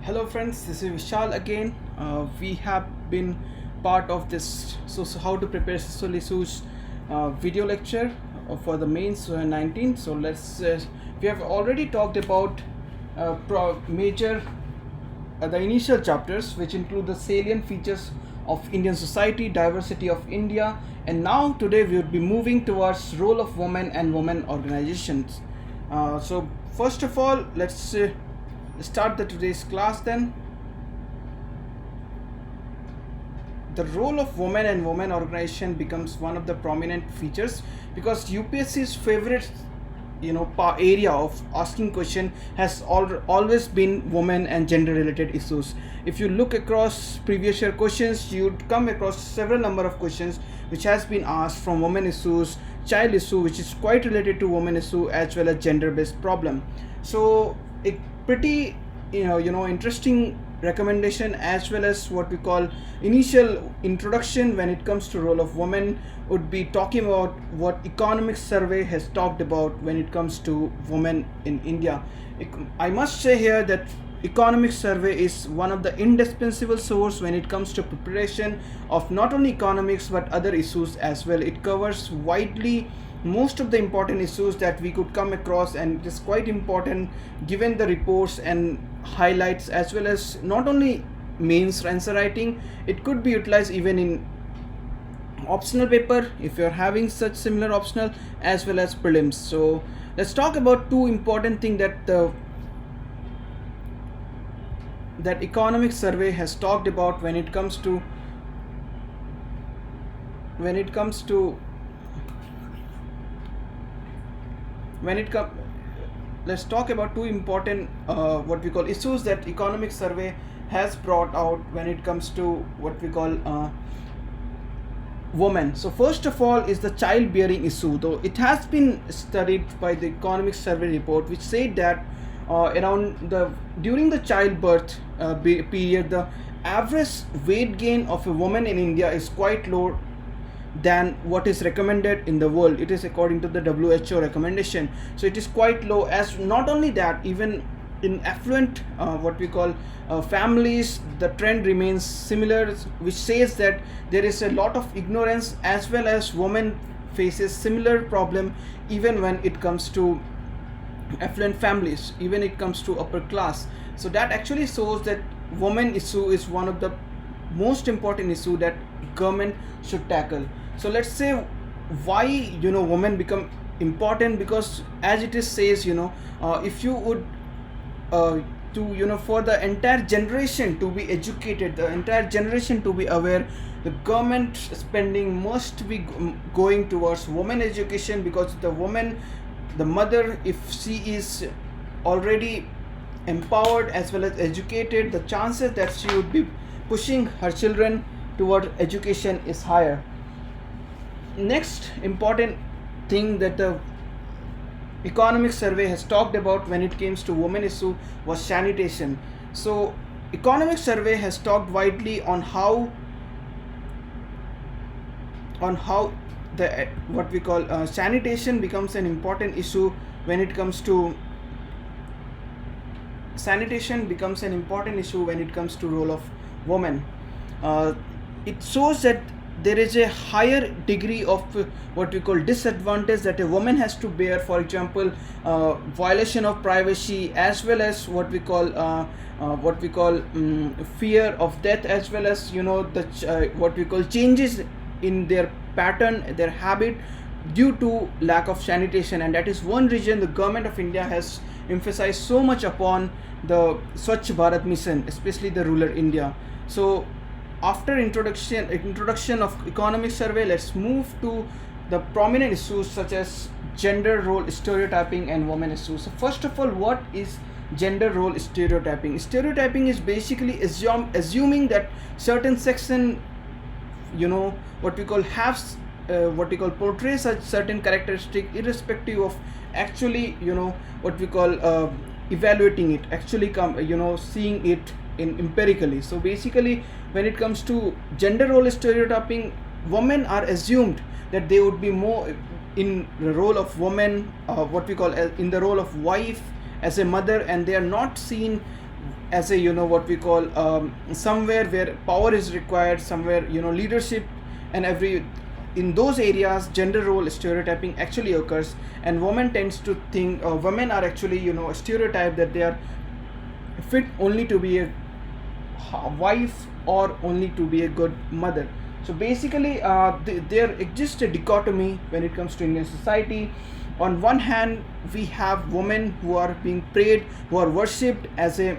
Hello friends, this is Vishal again. We have been part of this so how to prepare ISSUES video lecture for the mains 19. So we have already talked about major the initial chapters, which include the salient features of Indian society, diversity of India, and now today we would be moving towards role of women and women organizations. So first of all, let's start today's class then. The role of women and women organization becomes one of the prominent features because UPSC's favorite area of asking question has always been women and gender related issues. If you look across previous year questions, you'd come across several number of questions which has been asked from women issues, child issue, which is quite related to women issue, as well as gender based problem. So a pretty interesting recommendation, as well as what we call initial introduction when it comes to role of women, would be talking about what economic survey has talked about when it comes to women in India. I must say here that economic survey is one of the indispensable source when it comes to preparation of not only economics but other issues as well. It covers widely most of the important issues that we could come across, and it is quite important given the reports and highlights, as well as not only mains answer writing, it could be utilized even in optional paper if you're having such similar optional, as well as prelims. So let's talk about two important things that economic survey has talked about when it comes to let's talk about two important what we call issues that economic survey has brought out when it comes to what we call women. So first of all is the childbearing issue, though it has been studied by the economic survey report, which said that during the childbirth period, the average weight gain of a woman in India is quite low than what is recommended in the world. It is according to the WHO recommendation, so it is quite low. As not only that, even in affluent families, the trend remains similar, which says that there is a lot of ignorance, as well as women faces similar problem even when it comes to affluent families, even it comes to upper class. So that actually shows that women issue is one of the most important issue that government should tackle. So let's say why women become important, because as it is says, if you would for the entire generation to be educated, the entire generation to be aware, the government spending must be going towards women education, because the mother, if she is already empowered as well as educated, the chances that she would be pushing her children toward education is higher. Next important thing that the economic survey has talked about when it comes to women issue was sanitation. So economic survey has talked widely on how the what we call sanitation becomes an important issue when it comes to role of women. It shows that there is a higher degree of what we call disadvantage that a woman has to bear, for example violation of privacy, as well as what we call fear of death, as well as what we call changes in their pattern, their habit, due to lack of sanitation. And that is one reason the government of India has emphasized so much upon the Swachh Bharat mission, especially the rural India. So after introduction of economic survey, let's move to the prominent issues such as gender role stereotyping and women issues. So first of all, what is gender role stereotyping? Stereotyping is basically assuming that certain section what we call portray such certain characteristic, irrespective of actually what we call evaluating it, actually seeing it in empirically. So basically when it comes to gender role stereotyping, women are assumed that they would be more in the role of woman, what we call in the role of wife, as a mother, and they are not seen as a, what we call, somewhere where power is required, somewhere, leadership, and every, in those areas gender role stereotyping actually occurs, and women tends to think, women are actually, stereotyped that they are fit only to be a wife or only to be a good mother. So basically, there exists a dichotomy when it comes to Indian society. On one hand, we have women who are being prayed, who are worshipped as a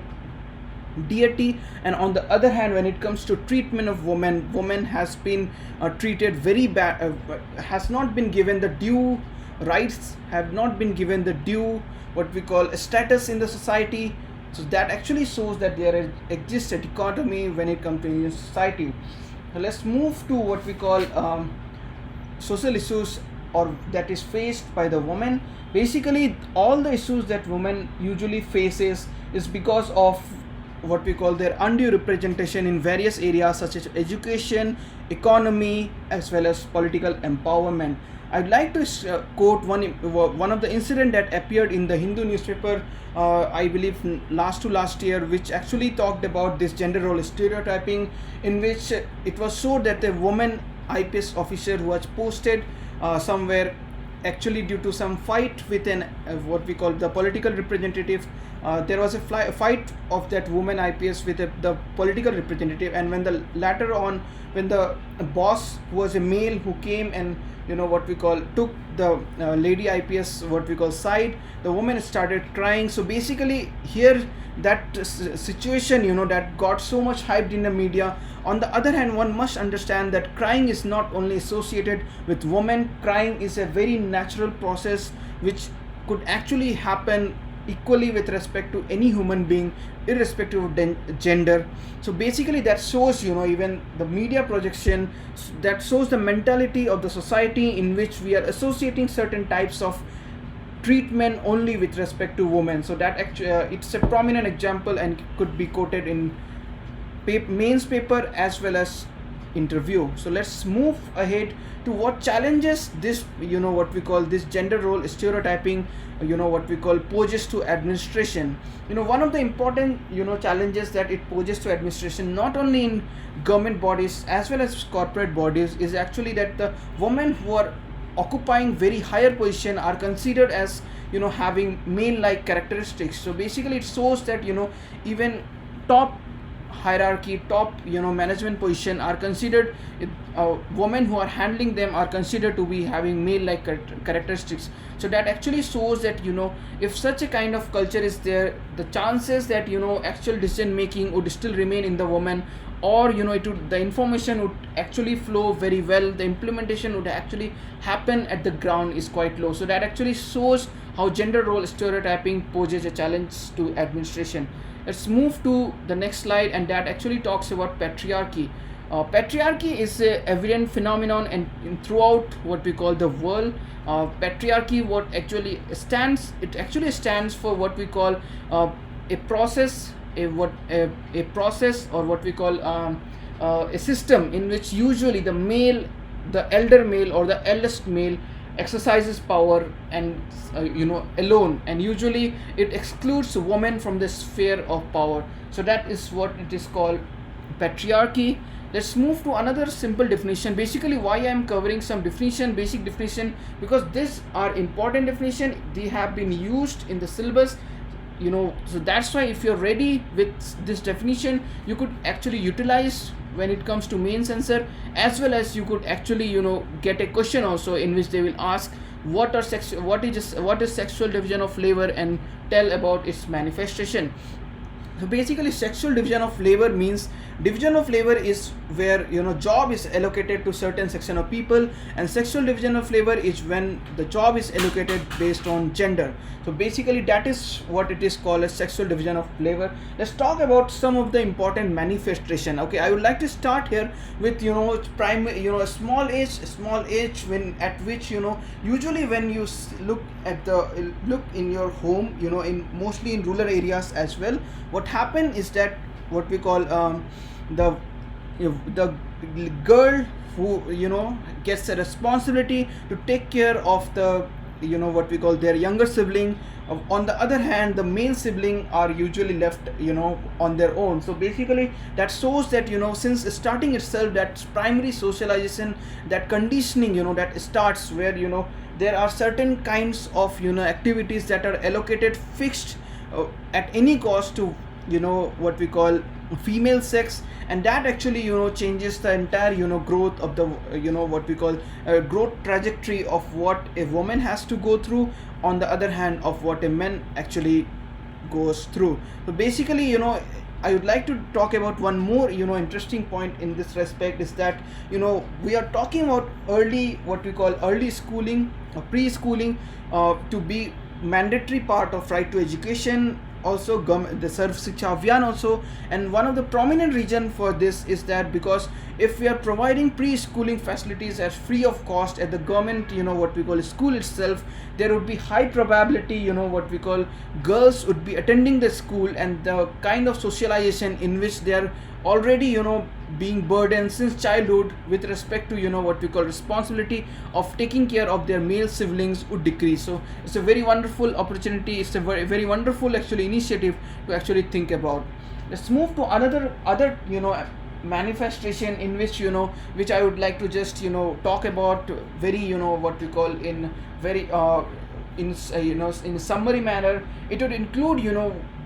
deity, and on the other hand, when it comes to treatment of women has been treated very bad, has not been given the due rights, have not been given the due, what we call, status in the society. So that actually shows that there exists a dichotomy when it comes to Indian society. So let's move to what we call, social issues, or that is faced by the woman. Basically, all the issues that women usually faces is because of what we call their undue representation in various areas such as education, economy, as well as political empowerment. I'd like to quote one of the incident that appeared in the Hindu newspaper, I believe last year, which actually talked about this gender role stereotyping, in which it was showed that a woman IPS officer who was posted somewhere, actually due to some fight with an what we call the political representative. There was a fight of that woman IPS with the political representative, and when the latter on, when the boss, who was a male, who came and, what we call, took the lady IPS, what we call, side, the woman started crying. So basically here, that situation, that got so much hyped in the media. On the other hand, one must understand that crying is not only associated with women. Crying is a very natural process which could actually happen equally with respect to any human being, irrespective of gender. So basically that shows, even the media projection, that shows the mentality of the society in which we are associating certain types of treatment only with respect to women. So that actually, it's a prominent example and could be quoted in mains paper as well as interview. So let's move ahead to what challenges this, what we call, this gender role stereotyping, what we call, poses to administration. One of the important, challenges that it poses to administration, not only in government bodies as well as corporate bodies, is actually that the women who are occupying very higher position are considered as, having male like characteristics. So basically it shows that, even top hierarchy, top, management position are considered, women who are handling them are considered to be having male like characteristics. So that actually shows that, if such a kind of culture is there, the chances that, actual decision making would still remain in the woman, or, the information would actually flow very well, the implementation would actually happen at the ground, is quite low. So that actually shows how gender role stereotyping poses a challenge to administration. Let's move to the next slide, and that actually talks about patriarchy. Patriarchy is a evident phenomenon and throughout what we call the world. Patriarchy, what actually stands, it actually stands for what we call a process, a process, or what we call a system in which usually the elder male or the eldest male exercises power and alone, and usually it excludes women from the sphere of power. So that is what it is called, patriarchy. Let's move to another simple definition. Basically, why I am covering some basic definition, because these are important definition, they have been used in the syllabus, so that's why if you're ready with this definition, you could actually utilize when it comes to main answer, as well as you could actually get a question also in which they will ask what is sexual division of labor, and tell about its manifestation. So basically, sexual division of labor means division of labor is where job is allocated to certain section of people, and sexual division of labor is when the job is allocated based on gender. So basically that is what it is called as sexual division of labor. Let's talk about some of the important manifestation. Okay, I would like to start here with a small age when at which usually when you look in your home, in mostly in rural areas as well, what happen is that what we call the girl who gets a responsibility to take care of the what we call their younger sibling. On the other hand, the male sibling are usually left on their own. So basically that shows that since starting itself, that primary socialization, that conditioning that starts where there are certain kinds of activities that are allocated fixed at any cost to what we call female sex, and that actually changes the entire growth of the what we call growth trajectory of what a woman has to go through, on the other hand of what a man actually goes through. So basically I would like to talk about one more interesting point in this respect, is that we are talking about early, what we call early schooling or preschooling, to be mandatory part of right to education, also the Sarv Shiksha Abhiyan also. And one of the prominent reason for this is that because if we are providing preschooling facilities as free of cost at the government what we call school itself, there would be high probability what we call girls would be attending the school, and the kind of socialization in which they are already being burdened since childhood with respect to what we call responsibility of taking care of their male siblings would decrease. So it's a very wonderful opportunity, it's a very, very wonderful actually initiative to actually think about. Let's move to other manifestation in which which I would like to just talk about very what we call in very in summary manner. It would include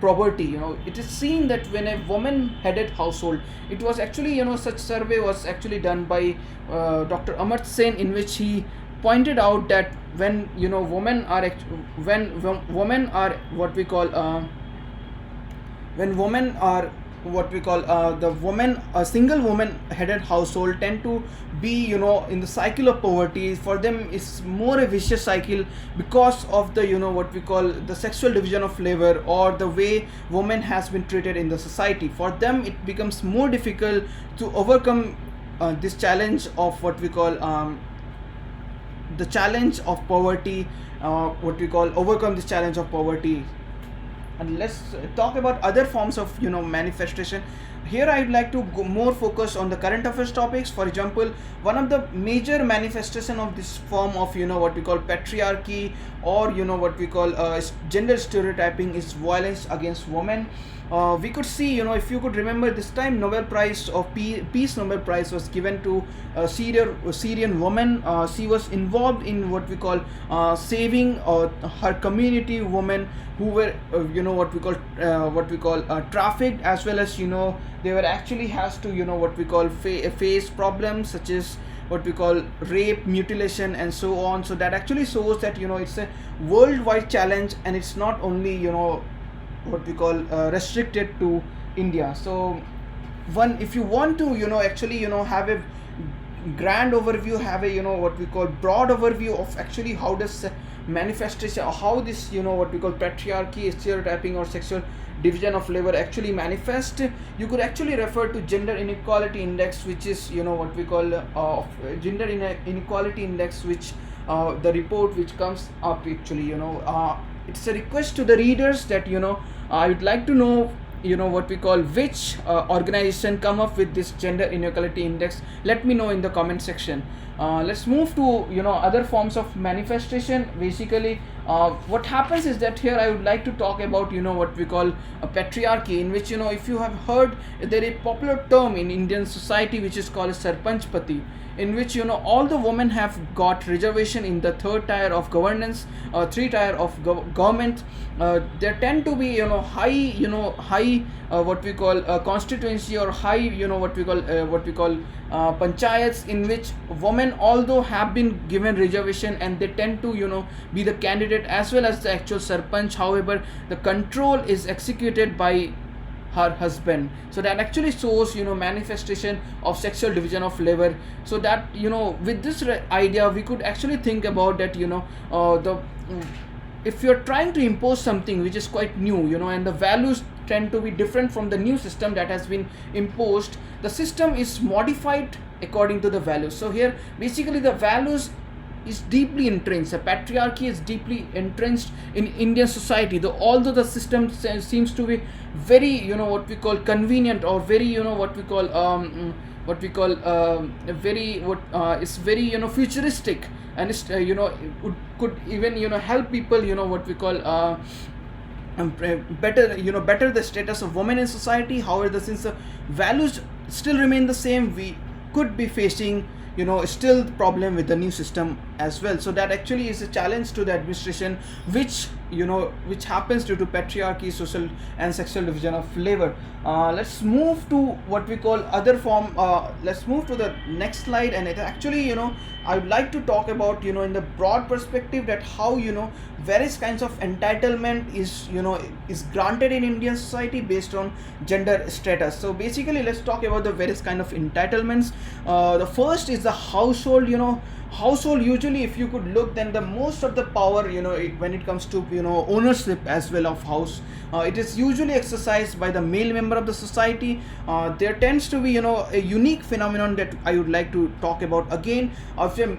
poverty. It is seen that when a woman headed household, it was actually such survey was actually done by Dr. Amar Sen, in which he pointed out that when women are women are what we call when women are what we call the woman, a single woman headed household tend to be in the cycle of poverty. For them it's more a vicious cycle because of the what we call the sexual division of labor, or the way woman has been treated in the society. For them it becomes more difficult to overcome this challenge of what we call the challenge of poverty, what we call overcome this challenge of poverty. And let's talk about other forms of manifestation. Here I would like to go more focus on the current affairs topics. For example, one of the major manifestation of this form of what we call patriarchy, or what we call gender stereotyping, is violence against women. We could see, if you could remember, this time Nobel Prize of Peace Nobel Prize was given to a Syrian woman. She was involved in what we call saving her community women who were what we call trafficked, as well as they were actually has to what we call face problems such as what we call rape, mutilation, and so on. So that actually shows that it's a worldwide challenge, and it's not only what we call restricted to India. So if you want to actually have a grand overview, have a what we call broad overview of actually how does manifestation, or how this what we call patriarchy, stereotyping, or sexual division of labor actually manifest, you could actually refer to gender inequality index, which is what we call gender inequality index, which the report which comes up actually it's a request to the readers that I would like to know what we call which organization come up with this gender inequality index. Let me know in the comment section. Let's move to other forms of manifestation. Basically what happens is that here I would like to talk about what we call a patriarchy, in which if you have heard, there is a popular term in Indian society which is called sarpanchpati, in which all the women have got reservation in the third tier of governance, three tier of government. There tend to be high what we call constituency, or high what we call panchayats, in which women although have been given reservation, and they tend to be the candidate as well as the actual sarpanch. However, the control is executed by her husband. So that actually shows manifestation of sexual division of labor. So that with this idea we could actually think about that if you're trying to impose something which is quite new and the values tend to be different from the new system that has been imposed, the system is modified according to the values. So here basically the values is deeply entrenched. The patriarchy is deeply entrenched in Indian society, although the system seems to be very what we call convenient, or very what we call what we call a very what is very futuristic, and it's could even help people what we call better better the status of women in society. However, since the values still remain the same, we could be facing still the problem with the new system as well. So that actually is a challenge to the administration, which which happens due to patriarchy, social and sexual division of labor. Let's move to what we call other form. Let's move to the next slide, and it actually I would like to talk about in the broad perspective that how various kinds of entitlement is granted in Indian society based on gender status. So basically, let's talk about the various kind of entitlements. The first is the household. Household, usually if you could look, then the most of the power when it comes to ownership as well of house, it is usually exercised by the male member of the society. There tends to be a unique phenomenon that I would like to talk about again, of a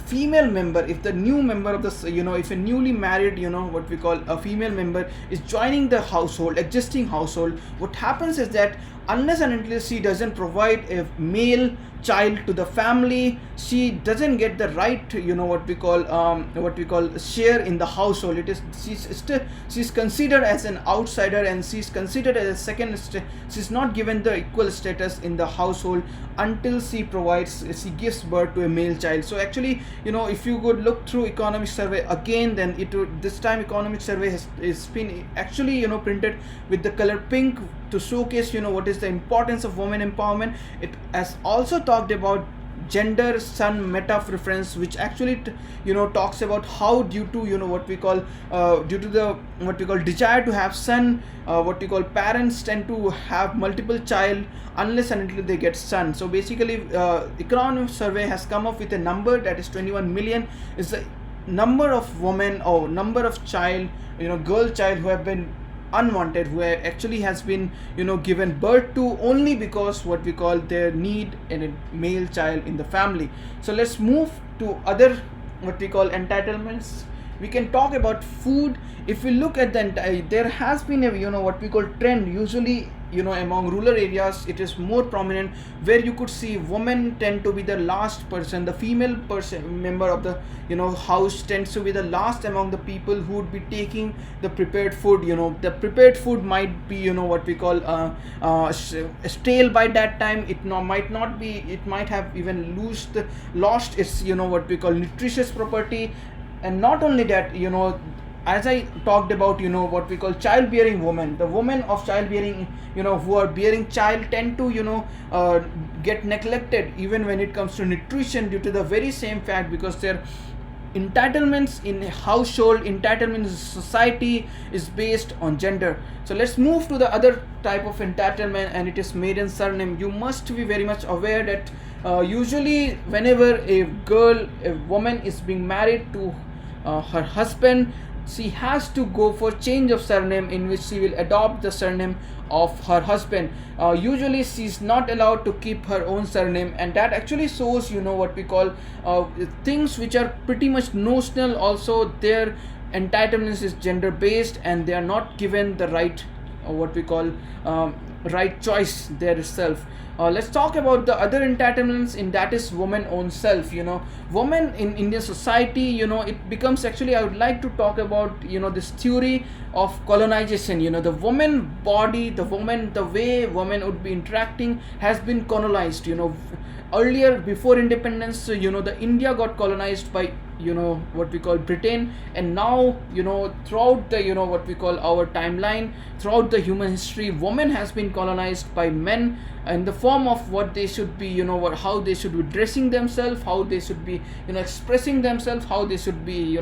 female member. If the new member of the if a newly married what we call a female member is joining the household, existing household, what happens is that unless and until she doesn't provide a male child to the family, she doesn't get the right what we call share in the household. It is she's considered as an outsider, and she's considered as a second she's not given the equal status in the household until she gives birth to a male child. So actually if you could look through economic survey again, then this time economic survey is been actually printed with the color pink to showcase what is the importance of women empowerment. It has also talked about gender son meta preference, which actually talks about how due to what we call due to the what we call desire to have son, what we call parents tend to have multiple child unless and until they get son. So basically economic survey has come up with a number that is 21 million is the number of women or number of child girl child who have been unwanted, who actually has been given birth to only because what we call their need in a male child in the family. So let's move to other what we call entitlements. We can talk about food. If we look at there has been a what we call trend, usually among rural areas it is more prominent, where you could see women tend to be the last person, the female person member of the house tends to be the last among the people who would be taking the prepared food. The prepared food might be what we call stale by that time. It might not be, it might have even lost its what we call nutritious property. And not only that, as I talked about what we call childbearing women, the women of childbearing who are bearing child tend to get neglected even when it comes to nutrition, due to the very same fact, because their entitlements in a household, entitlement in society is based on gender. So let's move to the other type of entitlement, and it is maiden surname. You must be very much aware that usually whenever a woman is being married to her husband, she has to go for change of surname, in which she will adopt the surname of her husband. Usually she is not allowed to keep her own surname, and that actually shows what we call things which are pretty much notional. Also their entitlements is gender based, and they are not given the right what we call right choice there itself. Let's talk about the other entitlements, in that is woman own self. Women in Indian society, it becomes actually, I would like to talk about this theory of colonization. The woman body, the way women would be interacting has been colonized. Earlier, before independence, the India got colonized by what we call Britain, and now throughout the what we call our timeline, throughout the human history, women has been colonized by men in the form of what they should be, how they should be dressing themselves, how they should be expressing themselves, how they should be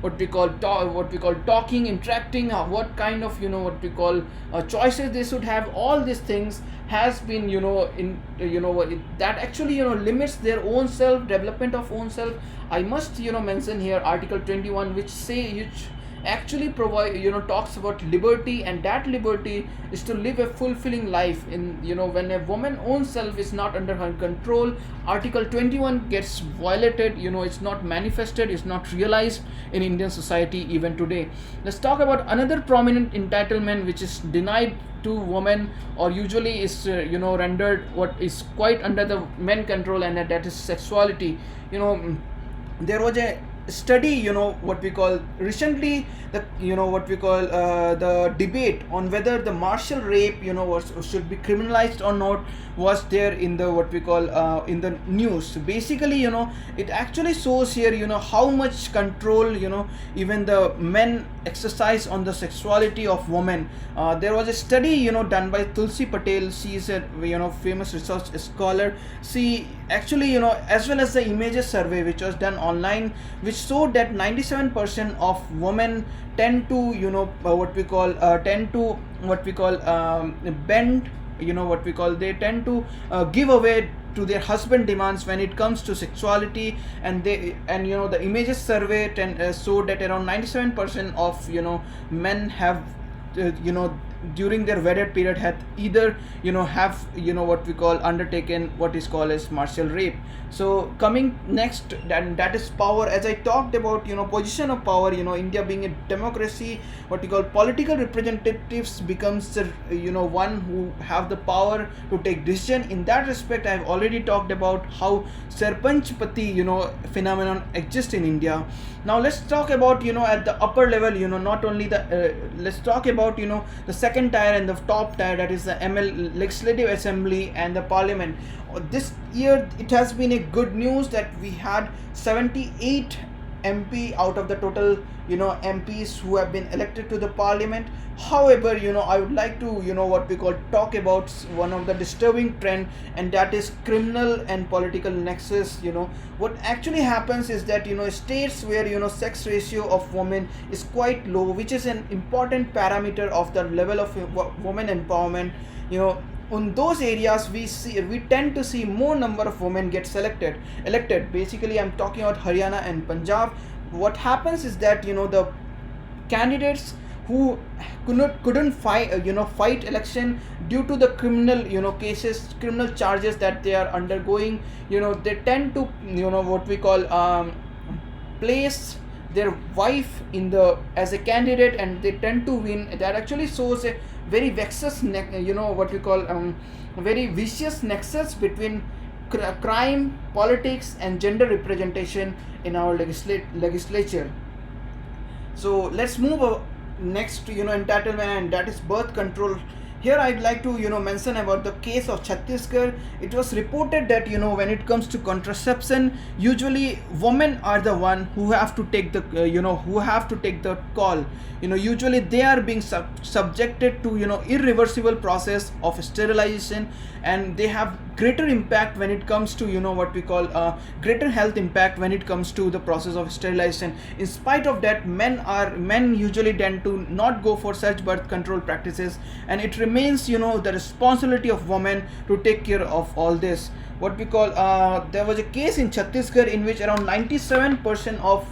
what we call talking, interacting, what kind of what we call choices they should have. All these things has been that actually limits their own self, development of own self. I must mention here Article 21, which actually provide, talks about liberty, and that liberty is to live a fulfilling life. In, when a woman's own self is not under her control, article 21 gets violated. It's not manifested, it's not realized in Indian society even today. Let's talk about another prominent entitlement which is denied to women, or usually is rendered what is quite under the men control, and that is sexuality. There was a study, what we call recently, the what we call the debate on whether the martial rape, should be criminalized or not, was there in the what we call in the news. Basically, it actually shows here, how much control, even the men exercise on the sexuality of women. There was a study, done by Tulsi Patel. She is a famous research scholar. She actually, as well as the images survey which was done online, which showed that 97% of women tend to, bend, they tend to give away to their husband demands when it comes to sexuality. And the images survey showed that around 97% of men have during their wedded period had either have undertaken what is called as martial rape. So coming next, that is power. As I talked about, position of power, India being a democracy, what we call political representatives becomes the one who have the power to take decision. In that respect, I have already talked about how Sarpanch Pati phenomenon exists in India. Now let's talk about at the upper level, not only the let's talk about the second tier and the top tier, that is the Legislative Assembly and the Parliament. This year it has been a good news that we had 78 MP out of the total MPs who have been elected to the Parliament. However, I would like to talk about one of the disturbing trend, and that is criminal and political nexus. What actually happens is that states where sex ratio of women is quite low, which is an important parameter of the level of women empowerment. In those areas we tend to see more number of women get elected. Basically, I'm talking about Haryana and Punjab. What happens is that the candidates who couldn't fight election due to the criminal cases, criminal charges that they are undergoing, they tend to place their wife in the as a candidate, and they tend to win. That actually shows a very very vicious nexus between crime, politics, and gender representation in our legislature. So let's move next to entitlement, and that is birth control. Here I'd like to mention about the case of Chhattisgarh. It was reported that when it comes to contraception, usually women are the one who have to take the call. Usually they are being subjected to irreversible process of sterilization, and they have greater impact when it comes to greater health impact when it comes to the process of sterilization. In spite of that, men usually tend to not go for such birth control practices, and it remains the responsibility of women to take care of all this. There was a case in Chhattisgarh in which around 97% of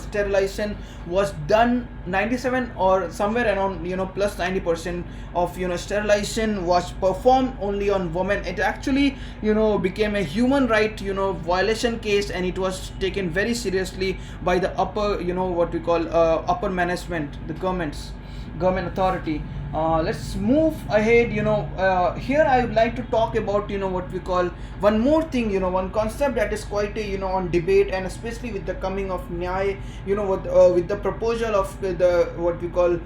sterilization was done. 97 or somewhere around plus 90% of sterilization was performed only on women. It actually became a human right violation case, and it was taken very seriously by the upper upper management, the government authority. Let's move ahead. Here I would like to talk about one more thing, one concept that is quite on debate, and especially with the coming of Nyay, with the proposal of the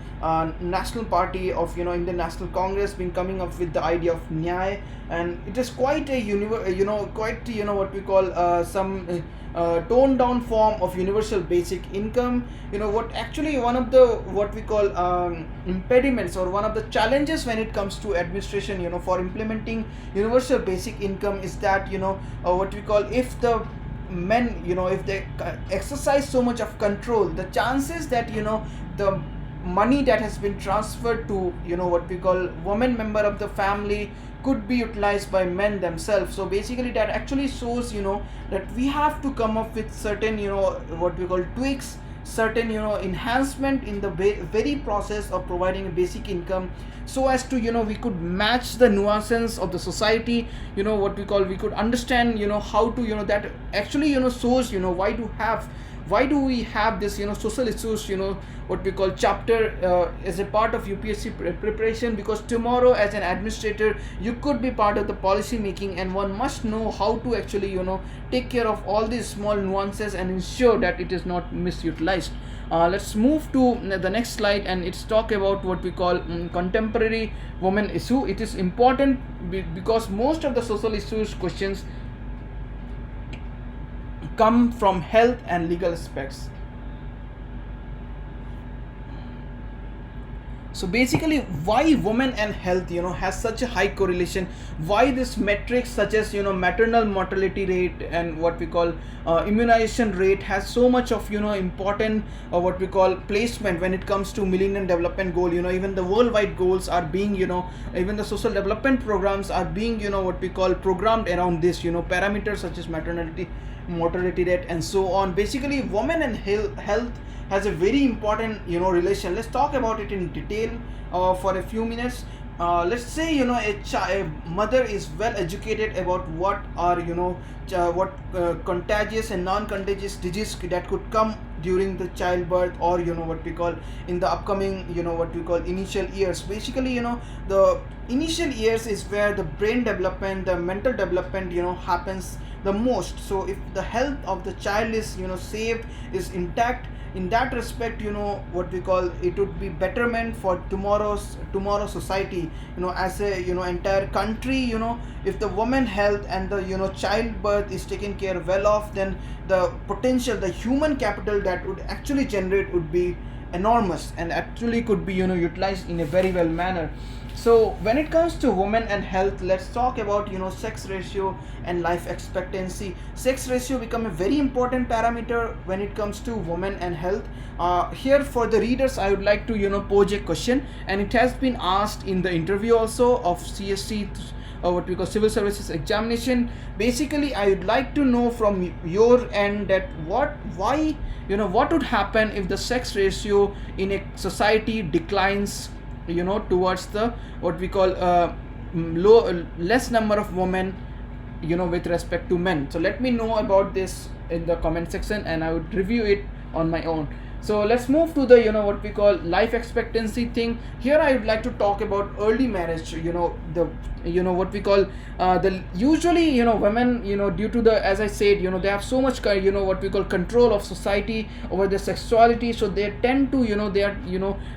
National Party of Indian National Congress being coming up with the idea of Nyay. And it is quite a some toned down form of universal basic income. One of the impediments, or one of the challenges when it comes to administration for implementing universal basic income is that if the men if they exercise so much of control, the chances that the money that has been transferred to women member of the family could be utilized by men themselves. So basically that actually shows that we have to come up with certain tweaks certain enhancement in the very process of providing a basic income, so as to we could match the nuances of the society, what we call, we could understand how to that actually shows why do we have this social issues, what we call chapter as a part of UPSC preparation, because tomorrow as an administrator you could be part of the policy making, and one must know how to actually take care of all these small nuances and ensure that it is not misutilized. Let's move to the next slide, and it's talk about what we call contemporary women issue. It is important because most of the social issues questions come from health and legal aspects. So basically, why women and health has such a high correlation, why this metrics such as maternal mortality rate and what we call immunization rate has so much of important what we call placement when it comes to millennium development goal. Even the worldwide goals are being even the social development programs are being what we call programmed around this parameters such as maternity mortality rate and so on. Basically, women and health has a very important relation. Let's talk about it in detail for a few minutes. Let's say a mother is well educated about what are contagious and non-contagious disease that could come during the childbirth, or what we call in the upcoming what we call initial years. Basically the initial years is where the brain development, the mental development happens the most. So if the health of the child is saved, is intact, in that respect what we call, it would be betterment for tomorrow's society as a entire country. If the woman health and the childbirth is taken care well of, then the potential, the human capital that would actually generate would be enormous and actually could be utilized in a very well manner. So when it comes to women and health, let's talk about sex ratio and life expectancy. Sex ratio become a very important parameter when it comes to women and health. Here for the readers, I would like to pose a question, and it has been asked in the interview also of CSC what we call civil services examination. Basically, I would like to know from your end that what would happen if the sex ratio in a society declines towards the what we call less number of women with respect to men. So let me know about this in the comment section, and I would review it on my own. So let's move to the what we call life expectancy thing. Here I would like to talk about early marriage. The what we call the usually women due to the, as I said, they have so much what we call control of society over their sexuality, so they tend to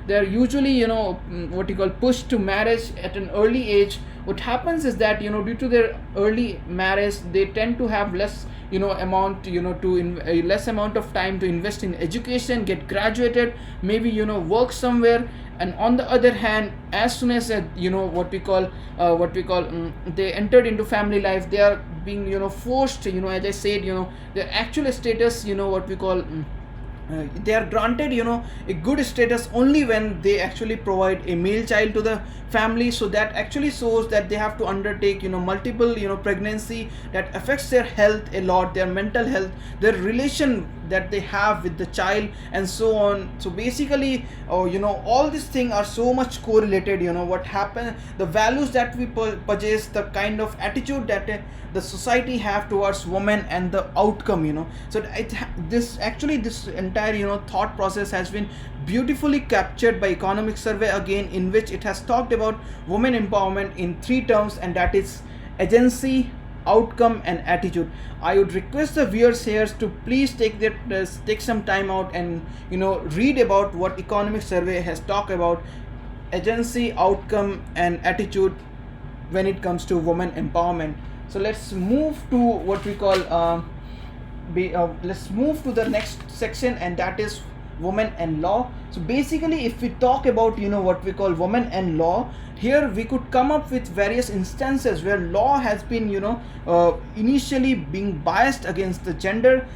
they are usually what you call pushed to marriage at an early age. What happens is that due to their early marriage, they tend to have less amount less amount of time to invest in education, get graduated, maybe work somewhere. And on the other hand, as soon as what we call they entered into family life, they are being forced, as I said, their actual status, what we call they are granted a good status only when they actually provide a male child to the family. So that actually shows that they have to undertake multiple pregnancy that affects their health a lot, their mental health, their relation that they have with the child, and so on. So basically all these things are so much correlated. What happens, the values that we possess, the kind of attitude that the society have towards women, and the outcome. So this entire thought process has been beautifully captured by economic survey again, in which it has talked about women empowerment in 3 terms, and that is agency, outcome, and attitude. I would request the viewers here to please take some time out and read about what economic survey has talked about agency, outcome, and attitude when it comes to women empowerment. So let's move to what we call let's move to the next section, and that is women and law. So basically, if we talk about what we call women and law, here we could come up with various instances where law has been initially being biased against the gender.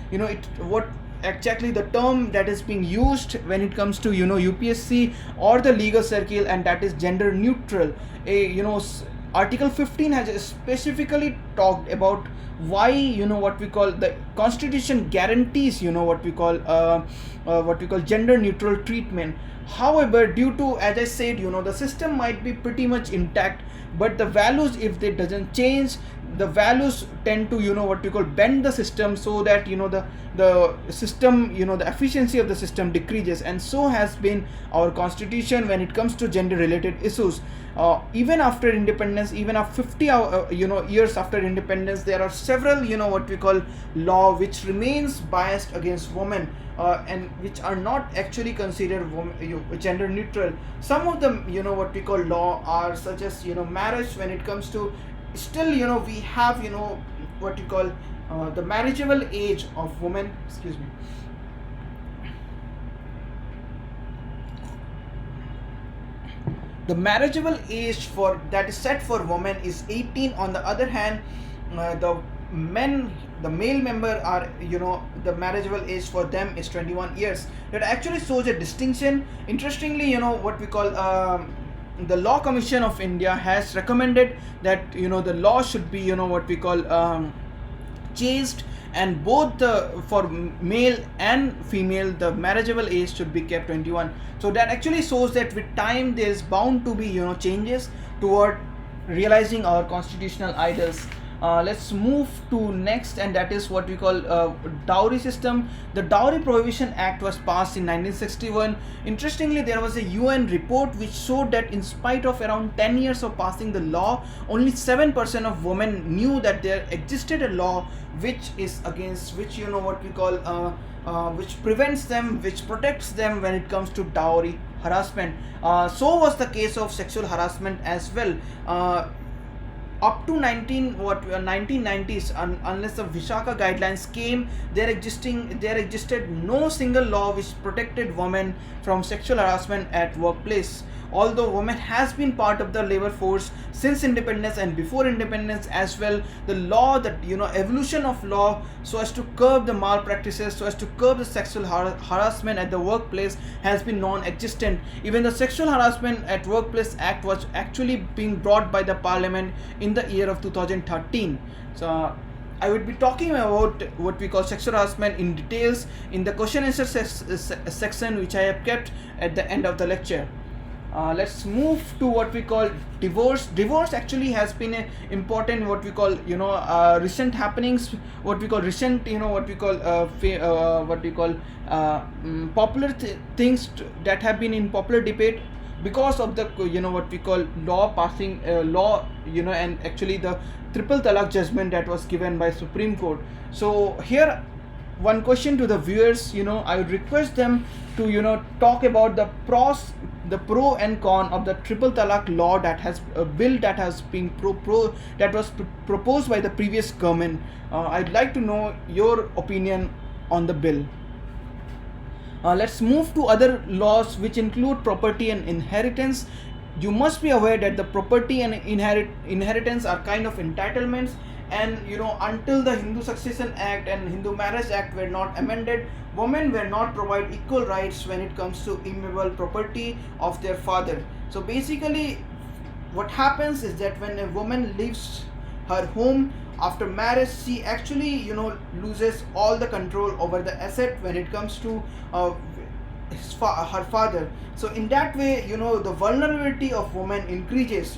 What exactly the term that is being used when it comes to UPSC or the legal circle, and that is gender neutral. Article 15 has specifically talked about why, what we call, the constitution guarantees, what we call gender neutral treatment. However, due to, as I said, the system might be pretty much intact, but the values, if they doesn't change, the values tend to, what we call, bend the system, so that, the system, the efficiency of the system decreases. And so has been our constitution when it comes to gender related issues. Even after independence, even after 50 years after independence, there are several, what we call, law which remains biased against women, and which are not actually considered gender neutral. Some of them, what we call, law are such as, marriage. When it comes to, still, we have, what we call, the marriageable age of women, excuse me, the marriageable age for that is set for women is 18. On the other hand, the male member are, the marriageable age for them is 21 years. That actually shows a distinction. Interestingly, what we call, the Law Commission of India has recommended that, the law should be, what we call, changed, and both for male and female, the marriageable age should be kept 21. So that actually shows that with time there is bound to be, changes toward realizing our constitutional ideals. Let's move to next, and that is what we call, dowry system. The Dowry Prohibition Act was passed in 1961. Interestingly, there was a UN report which showed that in spite of around 10 years of passing the law, only 7% of women knew that there existed a law which is against, which, what we call, which prevents them, which protects them when it comes to dowry harassment. So was the case of sexual harassment as well. Up to 1990s, unless the Vishaka guidelines came, there existed no single law which protected women from sexual harassment at workplace. Although women has been part of the labor force since independence and before independence as well, the law, that, evolution of law so as to curb the malpractices, so as to curb the sexual harassment at the workplace, has been non-existent. Even the Sexual Harassment at Workplace Act was actually being brought by the Parliament in the year of 2013. So I would be talking about what we call sexual harassment in details in the question answer section, which I have kept at the end of the lecture. Let's move to what we call divorce. Divorce actually has been an important, what we call, recent happenings, what we call recent, popular things that have been in popular debate because of the, what we call, law passing, and actually the triple talaq judgment that was given by Supreme Court. So here, one question to the viewers, I would request them to, talk about the pro and con of the triple talaq law, that has a bill that has been that was proposed by the previous government. I'd like to know your opinion on the bill. Let's move to other laws which include property and inheritance. You must be aware that the property and inheritance are kind of entitlements, and until the Hindu Succession Act and Hindu Marriage Act were not amended, women were not provided equal rights when it comes to immovable property of their father. So basically, what happens is that when a woman leaves her home after marriage, she actually loses all the control over the asset when it comes to her father. So in that way, the vulnerability of women increases.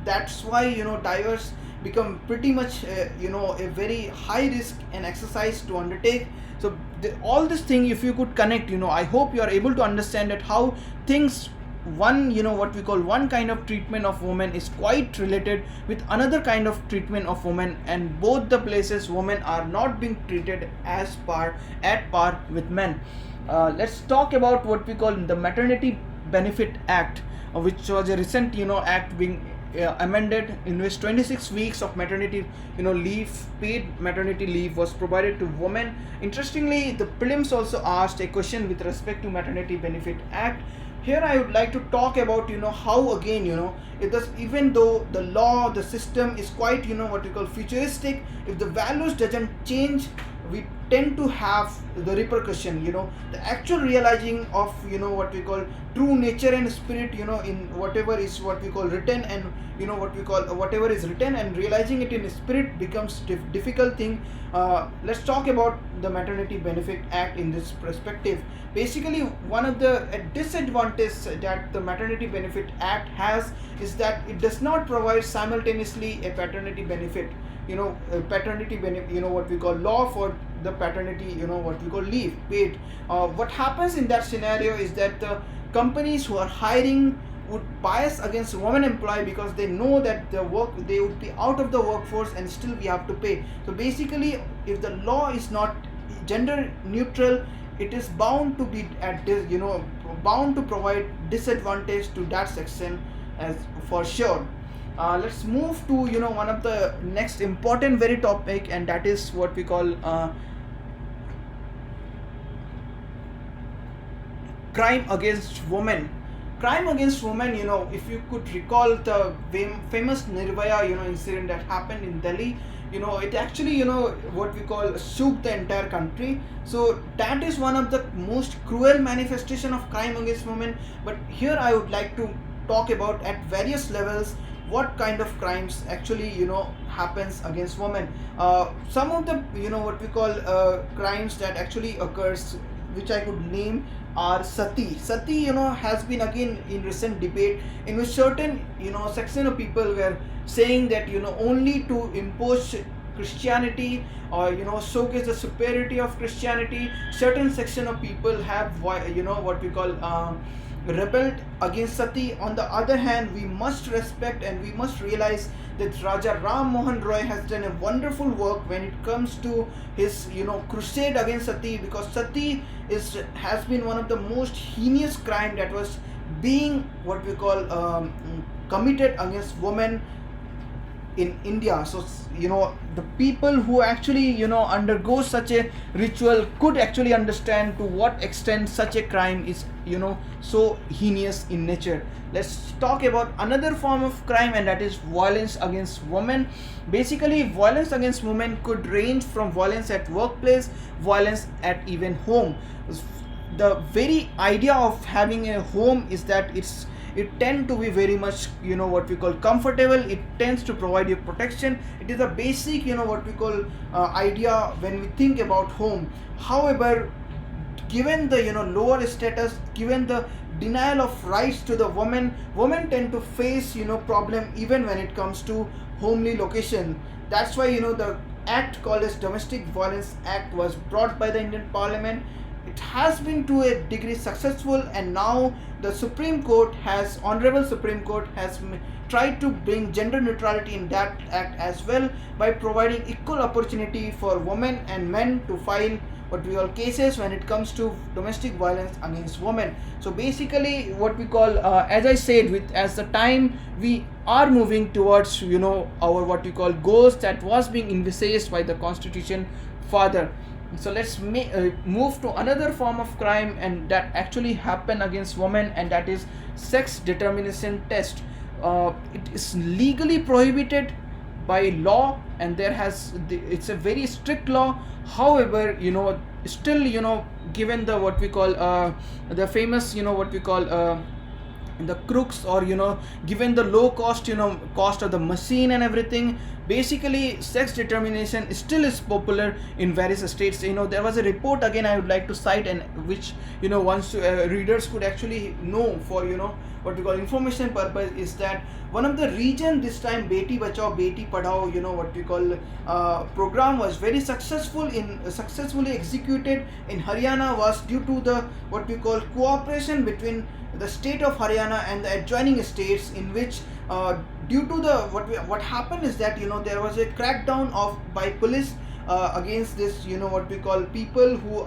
That's why divorce become pretty much a very high risk and exercise to undertake. So all this thing, if you could connect, I hope you are able to understand that how things, one what we call, one kind of treatment of women is quite related with another kind of treatment of women, and both the places women are not being treated at par with men. Let's talk about what we call the Maternity Benefit Act, which was a recent act being amended, in which 26 weeks of maternity leave, paid maternity leave, was provided to women. Interestingly, the prelims also asked a question with respect to Maternity Benefit Act. Here I would like to talk about how again it does, even though the law, the system is quite what we call futuristic, if the values doesn't change, we tend to have the repercussion, the actual realizing of, what we call true nature and spirit, in whatever is what we call written, and what we call whatever is written, and realizing it in spirit becomes difficult thing. Let's talk about the Maternity Benefit Act in this perspective. Basically, one of the disadvantages that the Maternity Benefit Act has is that it does not provide simultaneously a paternity benefit, a paternity benefit, what we call law for the paternity, what we call leave paid. What happens in that scenario is that the companies who are hiring would bias against women employee, because they know that they would be out of the workforce and still we have to pay. So basically, if the law is not gender neutral, it is bound to be at this, bound to provide disadvantage to that section, as for sure. Let's move to one of the next important very topic, and that is what we call crime against women. Crime against women, if you could recall the famous Nirbhaya incident that happened in Delhi, it actually what we call shook the entire country. So that is one of the most cruel manifestation of crime against women. But here I would like to talk about at various levels what kind of crimes actually happens against women. Some of the what we call crimes that actually occurs, which I could name, are sati. Sati has been again in recent debate, in which certain section of people were saying that only to impose Christianity, or showcase the superiority of Christianity, certain section of people have what we call rebelled against sati. On the other hand, we must respect and we must realize that Raja Ram Mohan Roy has done a wonderful work when it comes to his crusade against sati, because sati has been one of the most heinous crime that was being what we call committed against women in India. So the people who actually undergo such a ritual could actually understand to what extent such a crime is so heinous in nature. Let's talk about another form of crime, and that is violence against women. Basically, violence against women could range from violence at workplace, violence at even home. The very idea of having a home is that it tend to be very much what we call comfortable. It tends to provide you protection. It is a basic what we call idea when we think about home. However, given the lower status, given the denial of rights to the women tend to face problem even when it comes to homely location. That's why the act called as Domestic Violence Act was brought by the Indian Parliament. It has been to a degree successful, and now the Honorable Supreme Court has tried to bring gender neutrality in that act as well, by providing equal opportunity for women and men to file what we call cases when it comes to domestic violence against women. So basically, what we call as I said, as the time we are moving towards our what we call goals that was being envisaged by the Constitution father. So let's move to another form of crime, and that actually happen against women, and that is sex determination test. It is legally prohibited by law, and it's a very strict law. However, still given the what we call the famous what we call the crooks, or given the low cost cost of the machine and everything, basically sex determination still is popular in various states. There was a report, again I would like to cite, and which once readers could actually know for what we call information purpose, is that one of the region this time Beti Bachao Beti Padhao what we call program was very successfully executed in Haryana, was due to the what we call cooperation between the state of Haryana and the adjoining states, in which due to the what happened is that there was a crackdown by police against this what we call people who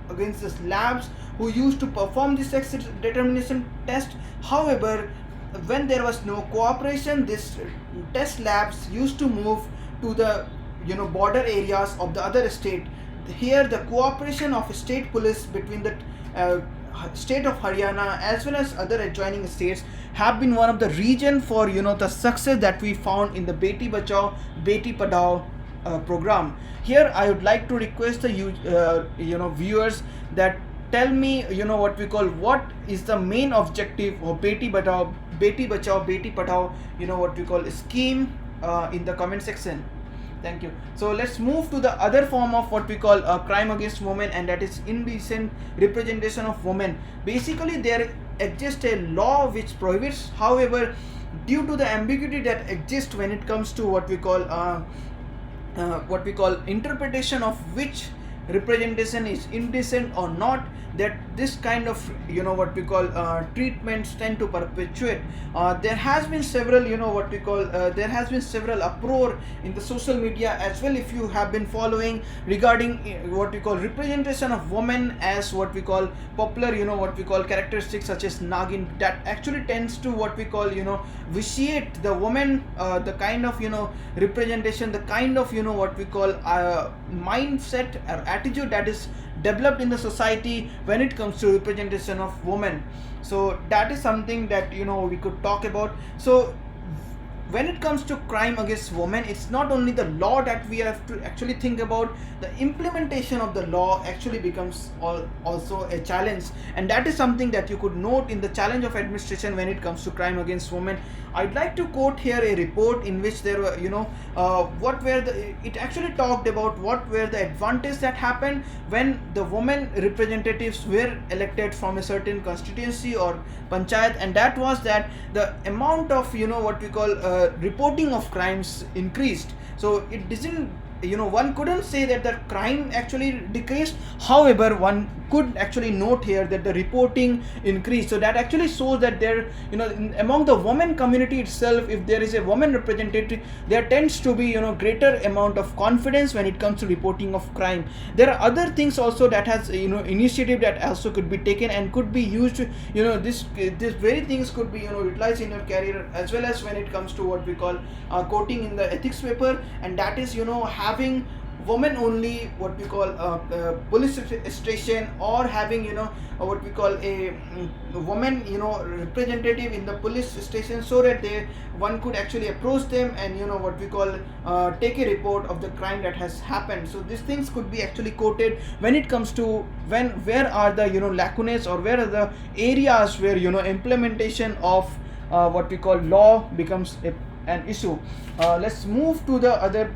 against this labs who used to perform the sex determination test. However, when there was no cooperation, this test labs used to move to the border areas of the other state. Here the cooperation of state police between the state of Haryana as well as other adjoining states have been one of the reason for the success that we found in the Beti Bachao Beti Padhao program. Here I would like to request the viewers that tell me, what we call, what is the main objective of Beti Bachao Beti Padhao, what we call scheme, in the comment section. Thank you. So let's move to the other form of what we call crime against women, and that is indecent representation of women. Basically, there exists a law which prohibits. However, due to the ambiguity that exists when it comes to what we call interpretation of which representation is indecent or not, that this kind of what we call treatments tend to perpetuate. There has been several there has been several uproar in the social media as well, if you have been following, regarding what we call representation of women as what we call popular what we call characteristics such as Nagin, that actually tends to what we call vitiate the woman, the kind of representation, the kind of what we call mindset or attitude that is developed in the society when it comes to representation of women. So that is something that we could talk about. So when it comes to crime against women, it's not only the law that we have to actually think about, the implementation of the law actually becomes also a challenge, and that is something that you could note in the challenge of administration when it comes to crime against women. I'd like to quote here a report in which there were it actually talked about what were the advantages that happened when the women representatives were elected from a certain constituency or panchayat, and that was that the amount of what we call reporting of crimes increased. So it doesn't, one couldn't say that the crime actually decreased. However, one could actually note here that the reporting increased. So that actually shows that there, among the women community itself, if there is a woman representative, there tends to be greater amount of confidence when it comes to reporting of crime. There are other things also that has initiative that also could be taken and could be used. This very things could be utilized in your career, as well as when it comes to what we call quoting in the ethics paper, and that is having women only what we call police station, or having what we call a woman representative in the police station, so that one could actually approach them and what we call take a report of the crime that has happened. So these things could be actually quoted when it comes to where are the lacunae, or where are the areas where implementation of what we call law becomes an issue. Let's move to the other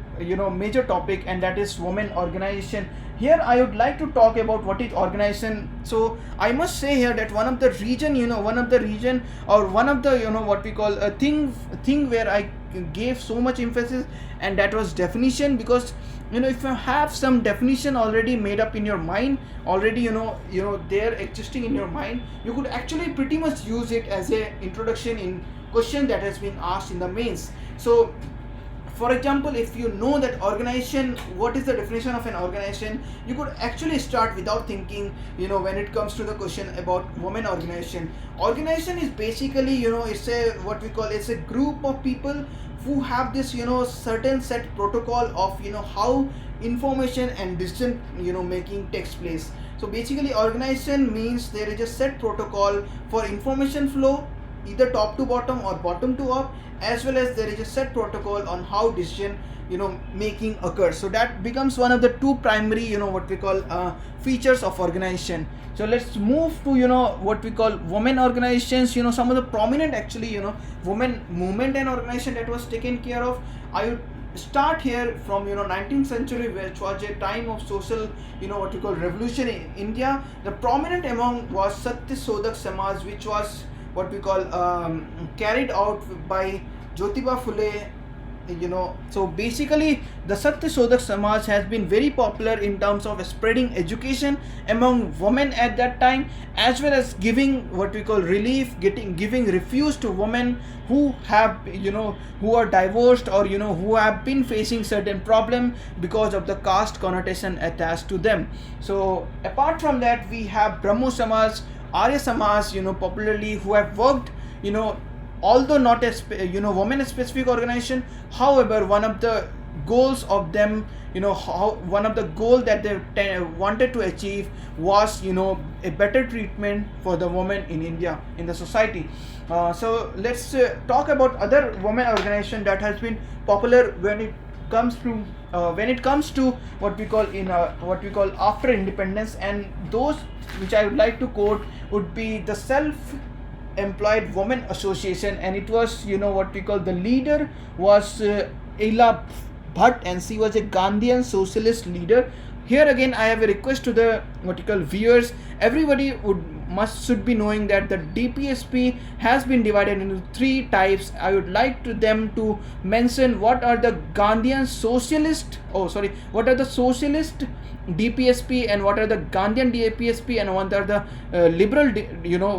major topic, and that is women organization. Here I would like to talk about what is organization. So I must say here that one of the region or one of the what we call a thing where I gave so much emphasis, and that was definition. Because if you have some definition already made up in your mind, already they're existing in your mind, you could actually pretty much use it as a introduction in question that has been asked in the mains. So for example, if you know that organization, what is the definition of an organization, you could actually start without thinking when it comes to the question about women organization. Organization is basically it's a what we call, it's a group of people who have this certain set protocol of how information and decision making takes place. So basically organization means there is a set protocol for information flow, either top to bottom or bottom to up, as well as there is a set protocol on how decision making occurs. So that becomes one of the two primary what we call features of organization. So let's move to what we call women organizations. Some of the prominent actually women movement and organization that was taken care of. I would start here from 19th century, which was a time of social what we call revolution in India. The prominent among was Satya Sodak Samaj, which was what we call carried out by Jyotiba Phule. So basically the Satya Sodak Samaj has been very popular in terms of spreading education among women at that time, as well as giving what we call relief, giving refuge to women who have who are divorced, or who have been facing certain problem because of the caste connotation attached to them. So apart from that, we have Brahmo Samaj, Arya Samaj, popularly, who have worked, although not a women specific organization. However, one of the goals of them, one of the goal that they wanted to achieve was a better treatment for the women in India, in the society. So let's talk about other women organization that has been popular when it when it comes to what we call after independence, and those which I would like to quote would be the Self-Employed Women Association, and it was what we call the leader was Ela Bhatt, and she was a Gandhian socialist leader. Here again, I have a request to the what you call viewers. Everybody should be knowing that the DPSP has been divided into three types. I would like them to mention what are the Gandhian socialist. What are the socialist DPSP and what are the Gandhian DPSP and what are the liberal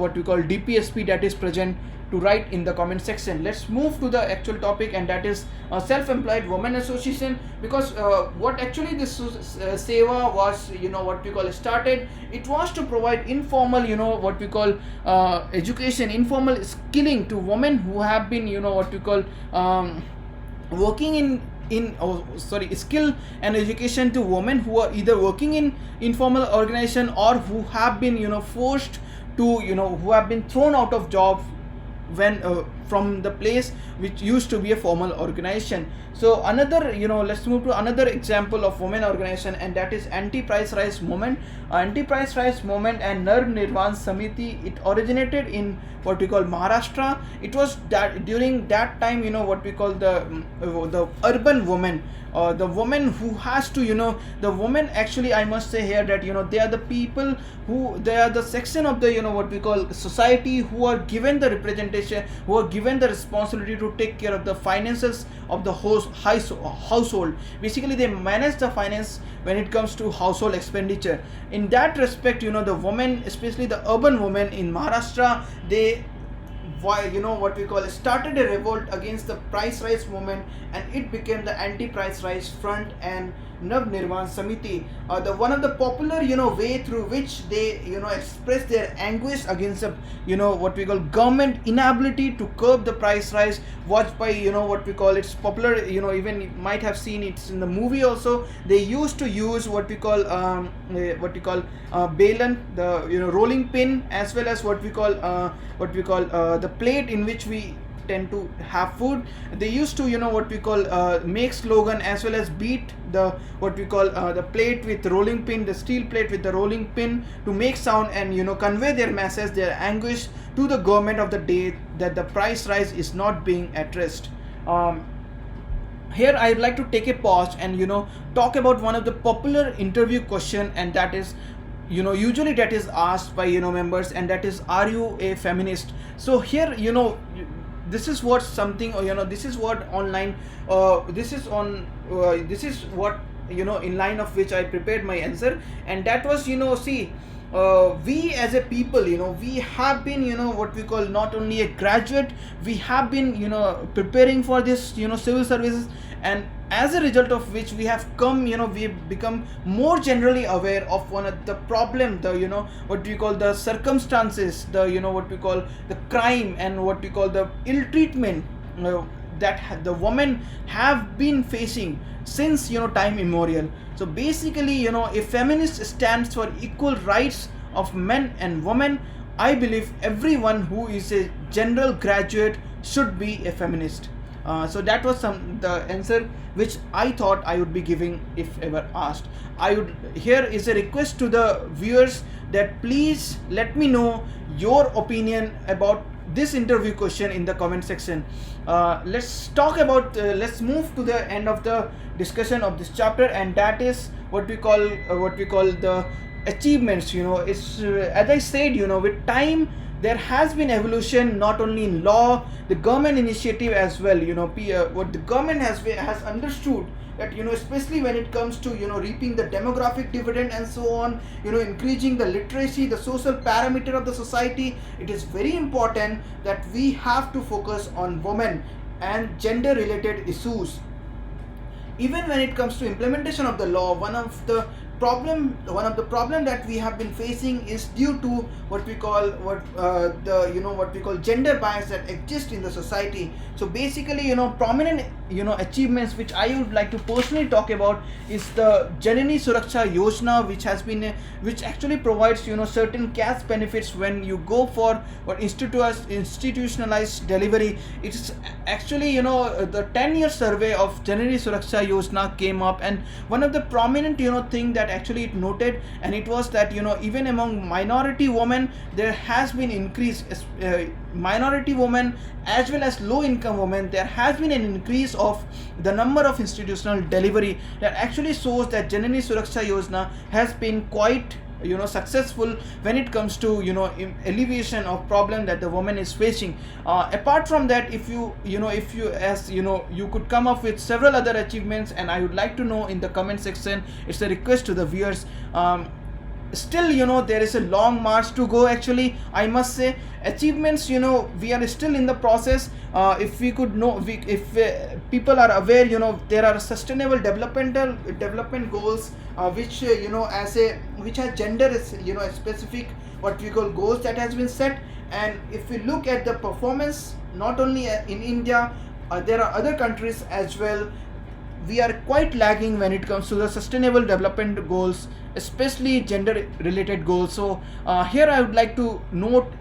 what we call DPSP that is present, to write in the comment section. Let's move to the actual topic, and that is Self-Employed Women Association, because what actually this seva was what we call started, it was to provide informal what we call education, informal skilling to women who have been what we call working skill and education to women who are either working in informal organization or who have been forced to who have been thrown out of job when from the place which used to be a formal organization. So another let's move to another example of women organization, and that is anti-price rise movement. Anti-price rise movement and Nar Nirvan Samiti, it originated in what we call Maharashtra. It was that during that time what we call the urban woman, the woman who has to the woman, actually I must say here that they are the people they are the section of the what we call society who are given the representation, who are given the responsibility to take care of the finances of the household. Basically they manage the finance when it comes to household expenditure. In that respect the women, especially the urban women in Maharashtra, they what we call started a revolt against the price rise movement, and it became the anti-price rise front and Nav Nirvan Samiti. The one of the popular way through which they express their anguish against the what we call government inability to curb the price rise was by what we call, it's popular even you might have seen it in the movie also. They used to use what we call balan, the rolling pin, as well as what we call the plate in which we tend to have food. They used to what we call make slogan, as well as beat the what we call the plate with rolling pin, the steel plate with the rolling pin, to make sound and convey their message, their anguish to the government of the day that the price rise is not being addressed. Here I would like to take a pause and talk about one of the popular interview question, and that is usually that is asked by members, and that is, are you a feminist? So here this is what something this is what online this is what in line of which I prepared my answer, and that was see, we as a people we have been what we call not only a graduate, we have been preparing for this civil services, and as a result of which we have come we have become more generally aware of one of the problem, the what we call the circumstances, the what we call the crime, and what we call the ill treatment that the women have been facing since time immemorial. So basically a feminist stands for equal rights of men and women. I believe everyone who is a general graduate should be a feminist. So that was the answer which I thought I would be giving if ever asked. Here is a request to the viewers that please let me know your opinion about this interview question in the comment section. Let's talk about let's move to the end of the discussion of this chapter, and that is what we call the achievements. It's as I said with time there has been evolution, not only in law, the government initiative as well. What the government has understood that especially when it comes to reaping the demographic dividend and so on, increasing the literacy, the social parameter of the society, it is very important that we have to focus on women and gender related issues. Even when it comes to implementation of the law, one of the one of the problem that we have been facing is due to what we call what we call gender bias that exists in the society. So basically, prominent achievements which I would like to personally talk about is the Janani Suraksha Yojana, which actually provides certain cash benefits when you go for what institutionalized delivery. It's actually the 10-year survey of Janani Suraksha Yojana came up, and one of the prominent thing that actually it noted, and it was that even among minority women there has been increase, minority women as well as low income women, there has been an increase of the number of institutional delivery. That actually shows that Janani Suraksha Yojana has been quite successful when it comes to alleviation of problem that the woman is facing. Apart from that, if you you could come up with several other achievements, and I would like to know in the comment section. It's a request to the viewers. Still there is a long march to go. Actually, I must say, achievements, we are still in the process. If we could know, if people are aware, there are sustainable development goals, which which has gender specific what we call goals that has been set. And if we look at the performance, not only in India, there are other countries as well. We are quite lagging when it comes to the sustainable development goals, especially gender related goals. So here I would like to note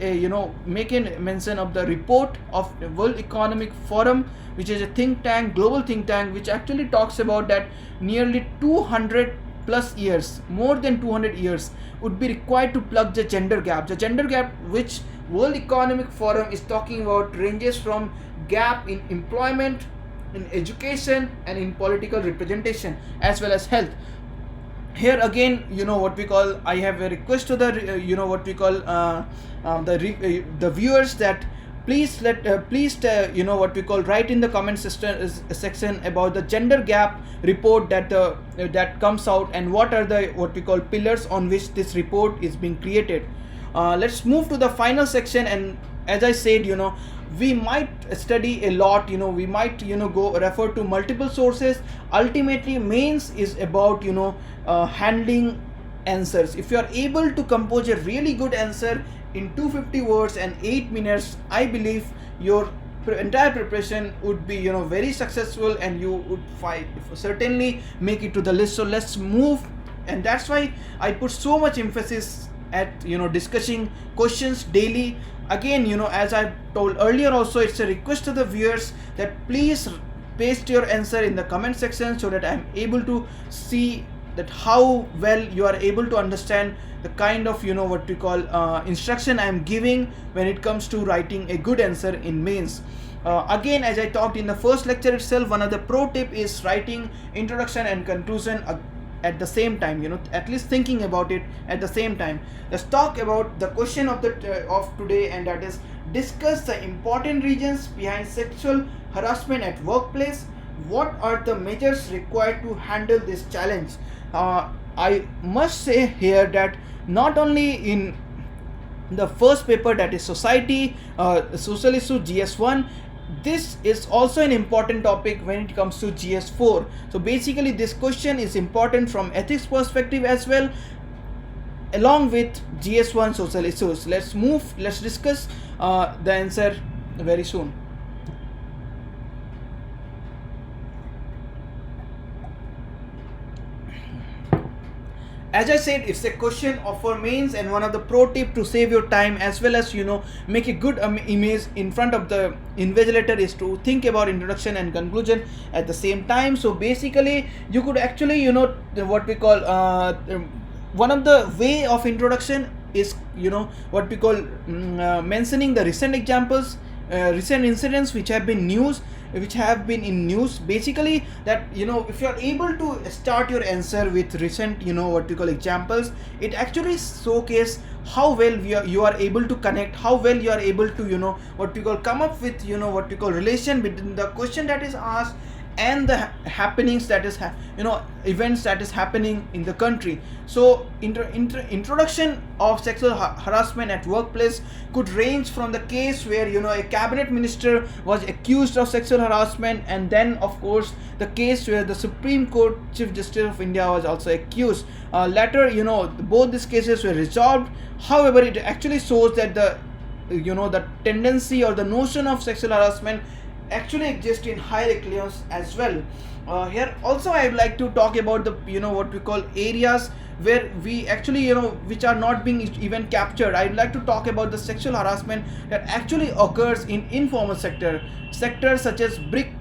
make a mention of the report of the World Economic Forum, which is a think tank, global think tank, which actually talks about that nearly 200 plus years, more than 200 years would be required to plug the gender gap. The gender gap which World Economic Forum is talking about ranges from gap in employment, in education, and in political representation, as well as health. Here again, what we call, I have a request to the what we call the viewers, that please what we call write in the comment section about the gender gap report that comes out, and what are the what we call pillars on which this report is being created. Let's move to the final section, and as I said, we might study a lot, we might go refer to multiple sources. Ultimately, mains is about handling answers. If you are able to compose a really good answer in 250 words and 8 minutes, I believe your entire preparation would be very successful, and you would certainly make it to the list. So let's move, and that's why I put so much emphasis at discussing questions daily. Again, as I told earlier also, it's a request to the viewers that please paste your answer in the comment section, so that I'm able to see that how well you are able to understand the kind of what we call instruction I'm giving when it comes to writing a good answer in mains. Again, as I talked in the first lecture itself, one of the pro tip is writing introduction and conclusion at the same time, at least thinking about it at the same time. Let's talk about the question of today, and that is, discuss the important reasons behind sexual harassment at workplace. What are the measures required to handle this challenge? I must say here that not only in the first paper, that is society social issue GS1, this is also an important topic when it comes to GS4. So basically, this question is important from ethics perspective as well, along with GS1 social issues. Let's discuss the answer very soon. As I said, it's a question of for mains, and one of the pro tip to save your time as well as make a good image in front of the invigilator is to think about introduction and conclusion at the same time. So basically, you could actually what we call one of the way of introduction is what we call mentioning the recent examples, recent incidents which have been in news. Basically, that if you are able to start your answer with recent what we call examples, it actually showcase how well you are able to connect, how well you are able to what we call come up with what we call relation between the question that is asked and the happenings that is events that is happening in the country. So introduction of sexual harassment at workplace could range from the case where a cabinet minister was accused of sexual harassment, and then of course the case where the Supreme Court Chief Justice of India was also accused. Later, both these cases were resolved. However, it actually shows that the tendency or the notion of sexual harassment actually exists in higher echelons as well. Here also I would like to talk about the what we call areas where we actually which are not being even captured. I would like to talk about the sexual harassment that actually occurs in informal sectors such as brick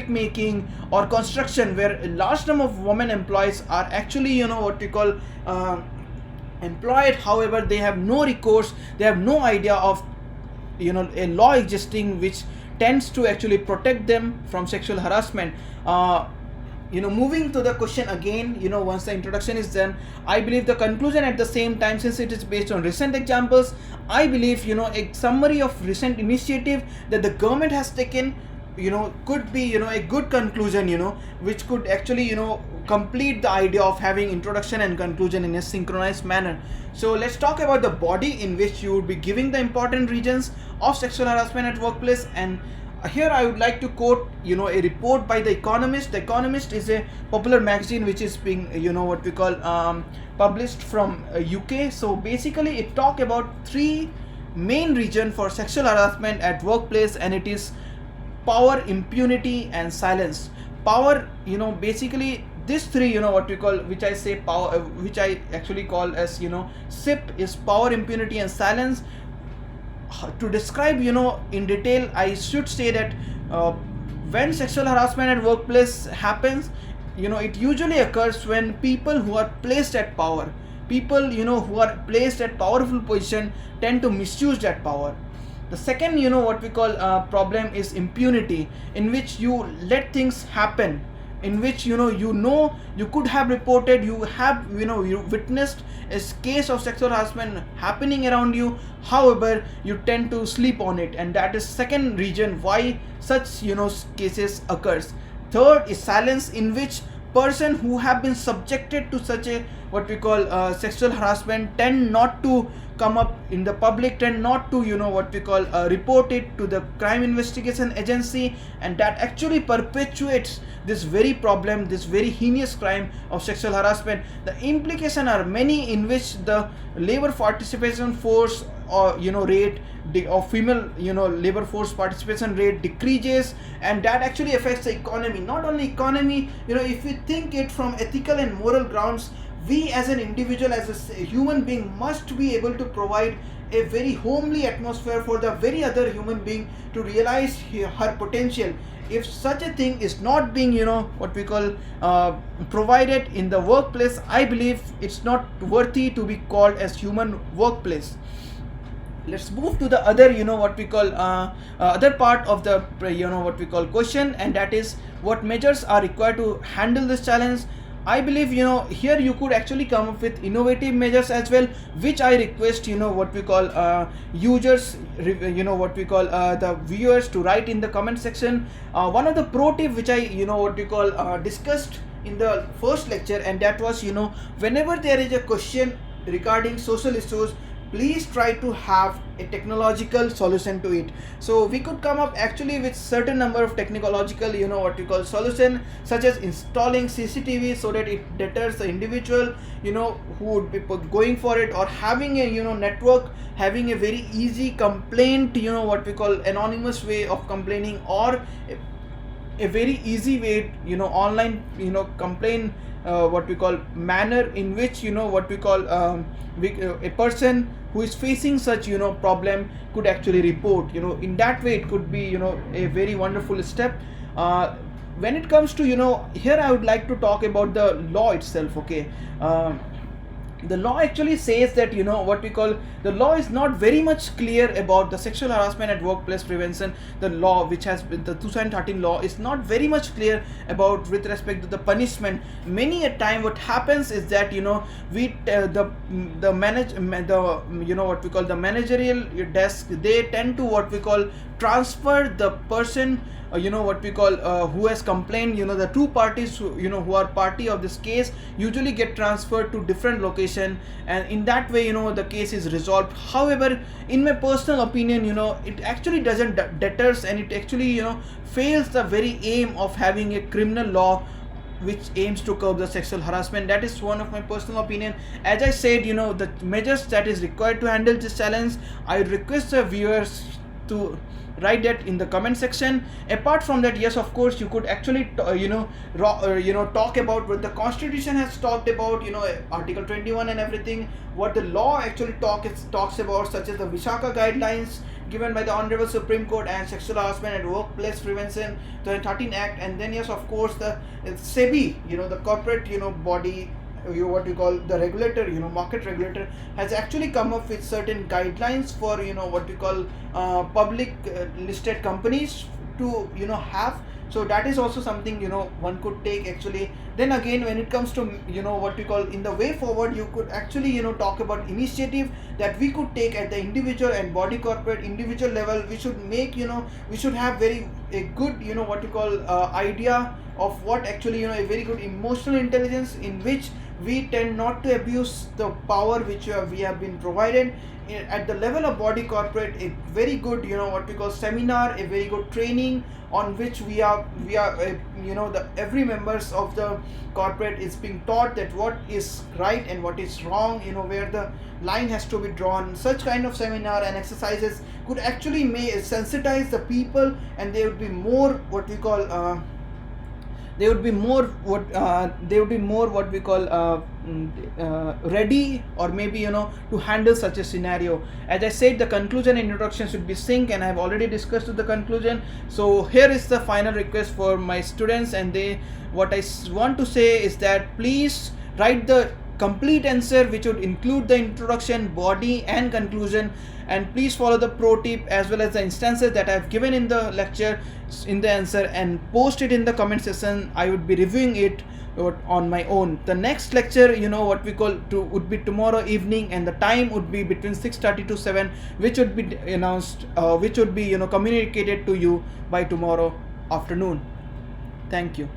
making or construction, where a large number of women employees are actually employed. However, they have no recourse, they have no idea of a law existing which tends to actually protect them from sexual harassment. Moving to the question again, once the introduction is done, I believe the conclusion at the same time, since it is based on recent examples, I believe a summary of recent initiative that the government has taken could be a good conclusion which could actually complete the idea of having introduction and conclusion in a synchronized manner. So let's talk about the body in which you would be giving the important regions of sexual harassment at workplace. And here I would like to quote a report by The Economist. The Economist is a popular magazine which is being published from UK. So basically it talk about 3 main regions for sexual harassment at workplace, and it is power, impunity, and silence. Power, basically these 3 which I say power, which I actually call as SIP, is power, impunity, and silence. To describe in detail, I should say that when sexual harassment at workplace happens, it usually occurs when people who are placed at power, people who are placed at powerful position, tend to misuse that power. The second problem is impunity, in which you let things happen, in which you could have reported, you have you witnessed a case of sexual harassment happening around you, however you tend to sleep on it, and that is second reason why such cases occurs. Third is silence, in which person who have been subjected to such a sexual harassment tend not to come up in the public, tend not to report it to the crime investigation agency, and that actually perpetuates this very problem, this very heinous crime of sexual harassment. The implications are many, in which the labor participation force or rate of female labor force participation rate decreases, and that actually affects the economy. Not only economy, if we think it from ethical and moral grounds, we as an individual, as a human being, must be able to provide a very homely atmosphere for the very other human being to realize her potential. If such a thing is not being provided in the workplace, I believe it's not worthy to be called as human workplace. Let's move to the other other part of the question, and that is what measures are required to handle this challenge. I believe here you could actually come up with innovative measures as well, which I request users, the viewers, to write in the comment section. One of the pro tip which I discussed in the first lecture, and that was whenever there is a question regarding social issues, please try to have a technological solution to it. So we could come up actually with certain number of technological solution, such as installing CCTV so that it deters the individual who would be going for it, or having a network, having a very easy complaint anonymous way of complaining, or a very easy way online complaint manner, in which a person who is facing such problem could actually report. In that way it could be a very wonderful step. When it comes to here I would like to talk about the law itself. Okay, the law actually says that the law is not very much clear about the sexual harassment at workplace prevention. The law, which has been the 2013 law, is not very much clear about with respect to the punishment. Many a time what happens is that the managerial desk, they tend to transfer the person what we call who has complained, the two parties who are party of this case usually get transferred to different location, and in that way the case is resolved. However, in my personal opinion, it actually doesn't deters, and it actually fails the very aim of having a criminal law which aims to curb the sexual harassment. That is one of my personal opinion. As I said, the measures that is required to handle this challenge, I request the viewers to write that in the comment section. Apart from that, yes, of course, you could actually talk about what the constitution has talked about, article 21 and everything, what the law actually talks about, such as the Vishaka guidelines given by the Honorable Supreme Court and Sexual Harassment and Workplace Prevention 2013 Act. And then yes, of course, the SEBI, the corporate body, what we call the regulator, market regulator, has actually come up with certain guidelines for what we call public listed companies to have. So that is also something one could take actually. Then again, when it comes to what we call in the way forward, you could actually talk about initiative that we could take at the individual and body corporate individual level. We should make we should have a good what we call idea of what actually a very good emotional intelligence, in which we tend not to abuse the power which we have been provided. At the level of body corporate, a very good what we call seminar, a very good training on which we are the every members of the corporate is being taught that what is right and what is wrong, where the line has to be drawn. Such kind of seminar and exercises could actually sensitize the people, and they would be more what we call what we call ready, or maybe to handle such a scenario. As I said, the conclusion and introduction should be synced, and I have already discussed the conclusion. So here is the final request for my students, and what I want to say is that please write the complete answer, which would include the introduction, body and conclusion, and please follow the pro tip as well as the instances that I have given in the lecture in the answer, and post it in the comment section. I would be reviewing it on my own. The next lecture what we call would be tomorrow evening, and the time would be between 6:30 to 7, which would be announced, which would be communicated to you by tomorrow afternoon. Thank you.